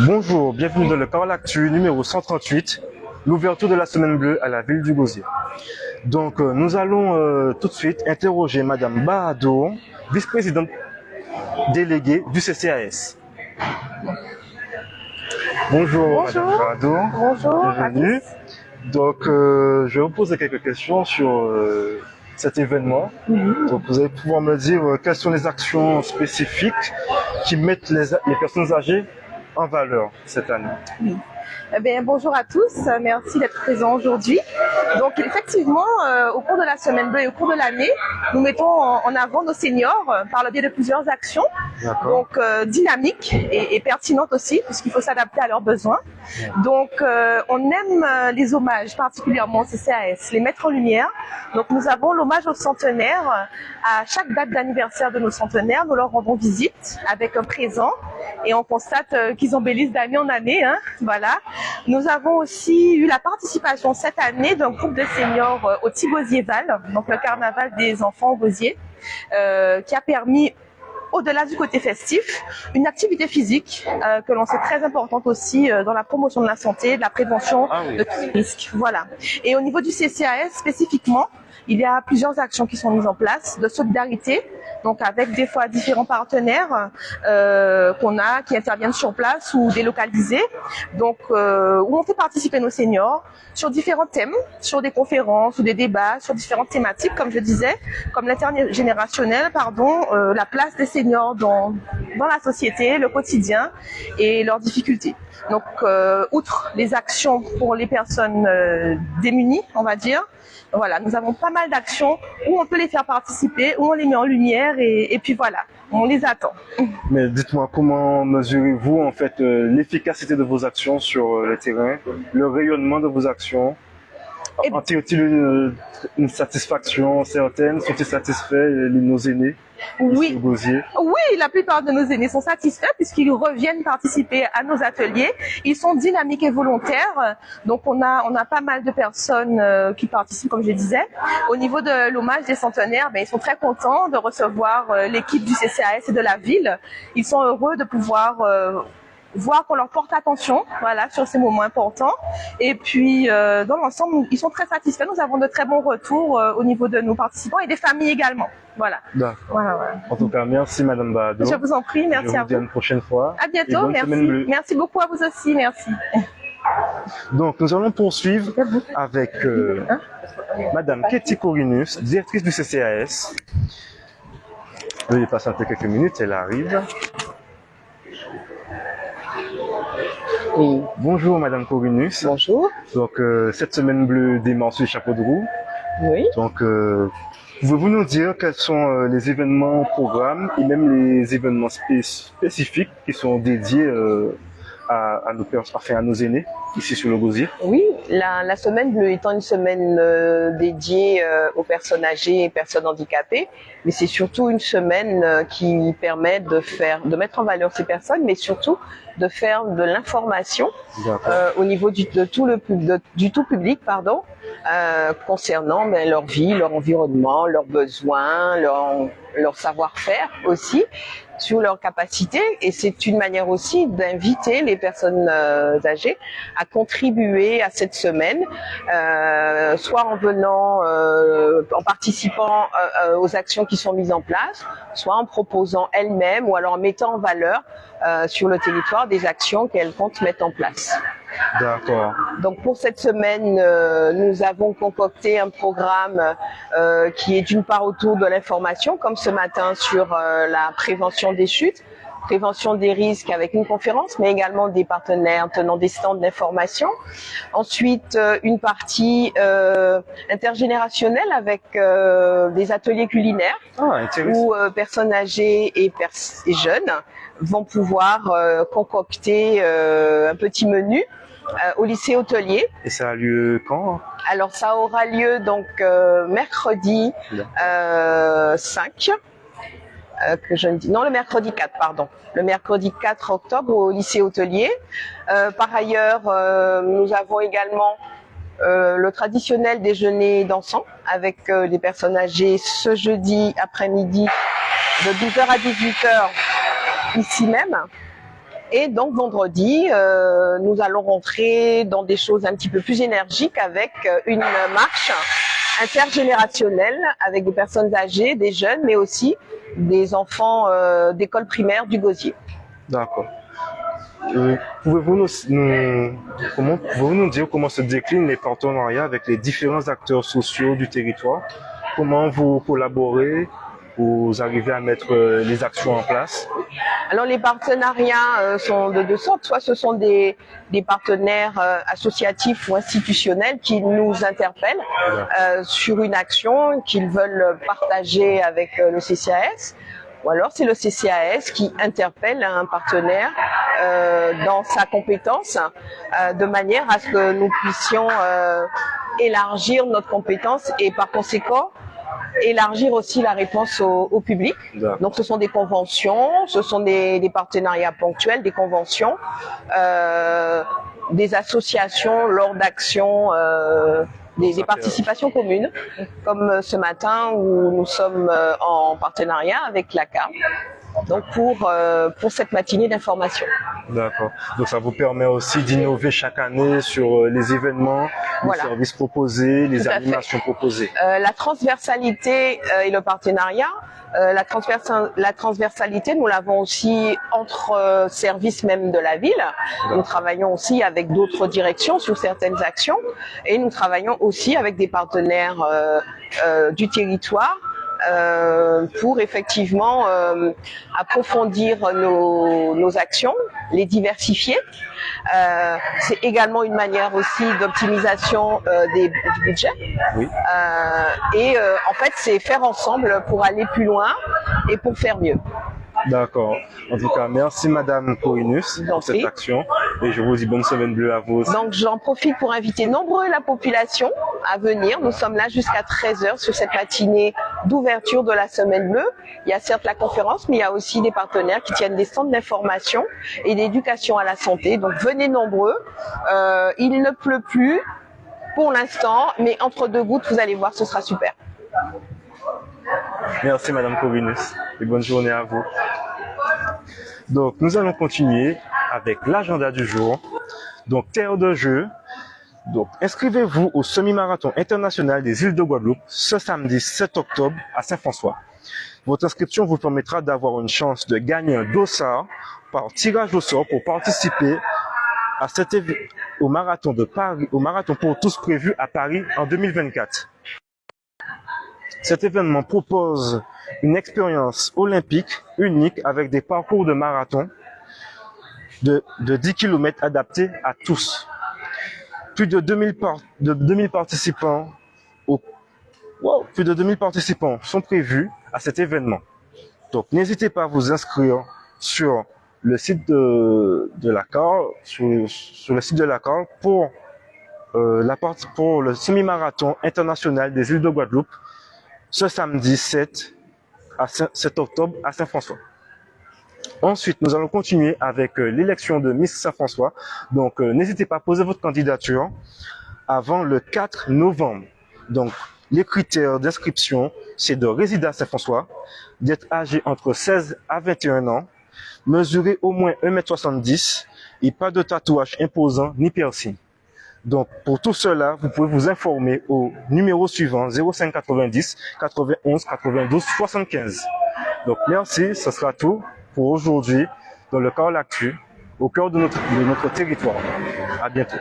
Bonjour, bienvenue dans le Parole Actu numéro 138, l'ouverture de la Semaine Bleue à la ville du Gosier. Donc, nous allons tout de suite interroger Madame Bahado, vice-présidente déléguée du CCAS. Bonjour, Madame Bahado. Bonjour. Bienvenue. Donc, je vais vous poser quelques questions sur cet événement. Donc, vous allez pouvoir me dire quelles sont les actions spécifiques qui mettent les personnes âgées en valeur cette année. Eh bien, bonjour à tous, merci d'être présents aujourd'hui. Donc effectivement, au cours de la Semaine Bleue et au cours de l'année, nous mettons en avant nos seniors par le biais de plusieurs actions, donc dynamiques et pertinentes aussi, puisqu'il faut s'adapter à leurs besoins. Donc on aime les hommages, particulièrement au CCAS, les mettre en lumière. Donc nous avons l'hommage aux centenaires. À chaque date d'anniversaire de nos centenaires, nous leur rendons visite avec un présent et on constate qu'ils embellissent d'année en année. Voilà. Nous avons aussi eu la participation cette année d'un groupe de seniors au Tigosier-Val, donc le carnaval des enfants au Gosier, qui a permis, au-delà du côté festif, une activité physique que l'on sait très importante aussi dans la promotion de la santé, de la prévention de tous les risques. Voilà. Et au niveau du CCAS spécifiquement, il y a plusieurs actions qui sont mises en place de solidarité, donc avec des fois différents partenaires qu'on a, qui interviennent sur place ou délocalisés, donc où on fait participer nos seniors sur différents thèmes, sur des conférences ou des débats, sur différentes thématiques, comme je disais, comme l'intergénérationnel, la place des seniors dans la société, le quotidien et leurs difficultés. Donc, outre les actions pour les personnes démunies, on va dire, voilà, nous avons pas mal d'actions où on peut les faire participer, où on les met en lumière et puis voilà, on les attend. Mais dites-moi, comment mesurez-vous en fait l'efficacité de vos actions sur le terrain, le rayonnement de vos actions? En tire-t-il une satisfaction certaine? Sont-ils satisfaits, nos aînés? Oui, la plupart de nos aînés sont satisfaits puisqu'ils reviennent participer à nos ateliers. Ils sont dynamiques et volontaires. Donc on a pas mal de personnes qui participent, comme je disais. Au niveau de l'hommage des centenaires, ils sont très contents de recevoir l'équipe du CCAS et de la ville. Ils sont heureux de pouvoir voir qu'on leur porte attention, voilà, sur ces moments importants. Et puis, dans l'ensemble, ils sont très satisfaits. Nous avons de très bons retours au niveau de nos participants et des familles également. Voilà. D'accord. Voilà. En tout cas, merci Madame Bahado. Je vous en prie, merci à vous. À une prochaine fois. À bientôt, merci. Merci beaucoup à vous aussi, merci. Donc, nous allons poursuivre avec Madame Katie Corinus, directrice du CCAS. Veuillez patienter quelques minutes, elle arrive. Oui. Bonjour Madame Corinus. Bonjour. Donc cette Semaine Bleue démarre sur les chapeaux de roue. Oui. Donc pouvez-vous nous dire quels sont les événements, programmes et même les événements spécifiques qui sont dédiés à nos aînés ici sur le Gosier? Oui, la Semaine Bleue étant une semaine dédiée aux personnes âgées et personnes handicapées, mais c'est surtout une semaine qui permet de mettre en valeur ces personnes, mais surtout de faire de l'information au niveau du tout public, concernant leur vie, leur environnement, leurs besoins, leur savoir-faire aussi, sur leurs capacités. Et c'est une manière aussi d'inviter les personnes âgées à contribuer à cette semaine, soit en venant, en participant aux actions qui sont mises en place, soit en proposant elles-mêmes ou alors en mettant en valeur sur le territoire des actions qu'elles comptent mettre en place. D'accord. Donc pour cette semaine, nous avons concocté un programme qui est d'une part autour de l'information, comme ce matin sur la prévention des chutes, prévention des risques avec une conférence, mais également des partenaires tenant des stands d'information. Ensuite, une partie intergénérationnelle avec des ateliers culinaires où personnes âgées et jeunes vont pouvoir concocter un petit menu au lycée hôtelier. Et ça a lieu quand? Alors ça aura lieu donc mercredi 5. Le mercredi 4, pardon. Le mercredi 4 octobre au lycée hôtelier. Par ailleurs, nous avons également le traditionnel déjeuner dansant avec les personnes âgées ce jeudi après-midi de 12h à 18h ici même. Et donc vendredi, nous allons rentrer dans des choses un petit peu plus énergiques avec une marche intergénérationnelle avec des personnes âgées, des jeunes, mais aussi des enfants d'école primaire du Gosier. D'accord. Pouvez-vous nous dire comment se déclinent les partenariats avec les différents acteurs sociaux du territoire? Comment vous collaborez? Vous arrivez à mettre les actions en place? Alors les partenariats sont de deux sortes. Soit ce sont des partenaires associatifs ou institutionnels qui nous interpellent sur une action qu'ils veulent partager avec le CCAS. Ou alors c'est le CCAS qui interpelle un partenaire dans sa compétence de manière à ce que nous puissions élargir notre compétence et par conséquent élargir aussi la réponse au public. Donc ce sont des conventions, ce sont des partenariats ponctuels, des conventions, des associations lors d'actions, des participations communes, comme ce matin où nous sommes en partenariat avec l'ACA. Donc pour cette matinée d'information. D'accord. Donc ça vous permet aussi d'innover chaque année sur les événements, les services proposés, les animations proposées. La transversalité et le partenariat, la transversalité, nous l'avons aussi entre services même de la ville. Nous travaillons aussi avec d'autres directions sur certaines actions et nous travaillons aussi avec des partenaires du territoire. Pour effectivement approfondir nos actions, les diversifier. C'est également une manière aussi d'optimisation du budget. Oui. En fait, c'est faire ensemble pour aller plus loin et pour faire mieux. D'accord. En tout cas, merci Madame Corinus pour cette action et je vous dis bonne semaine bleue à vous aussi. Donc j'en profite pour inviter nombreux la population à venir. Nous sommes là jusqu'à 13h sur cette matinée d'ouverture de la semaine bleue. Il y a certes la conférence, mais il y a aussi des partenaires qui tiennent des stands d'information et d'éducation à la santé. Donc venez nombreux. Il ne pleut plus pour l'instant, mais entre deux gouttes, vous allez voir, ce sera super. Merci Madame Corinus et bonne journée à vous. Donc nous allons continuer avec l'agenda du jour. Donc terre de jeu. Donc inscrivez-vous au semi-marathon international des îles de Guadeloupe ce samedi 7 octobre à Saint-François. Votre inscription vous permettra d'avoir une chance de gagner un dossard par tirage au sort pour participer à au marathon de Paris, au marathon pour tous prévu à Paris en 2024. Cet événement propose une expérience olympique unique avec des parcours de marathon de 10 km adaptés à tous. Plus de 2000 participants sont prévus à cet événement. Donc n'hésitez pas à vous inscrire sur le site de l'ACAR, sur le site de l'ACAR pour le semi-marathon international des îles de Guadeloupe ce samedi 7 octobre à Saint-François. Ensuite, nous allons continuer avec l'élection de Miss Saint-François. Donc, n'hésitez pas à poser votre candidature avant le 4 novembre. Donc, les critères d'inscription, c'est de résider à Saint-François, d'être âgé entre 16 à 21 ans, mesurer au moins 1,70 m et pas de tatouage imposant ni piercing. Donc, pour tout cela, vous pouvez vous informer au numéro suivant 05 90 91 92 75. Donc, merci, ce sera tout pour aujourd'hui dans le Car L'Actu, au cœur de notre territoire. À bientôt.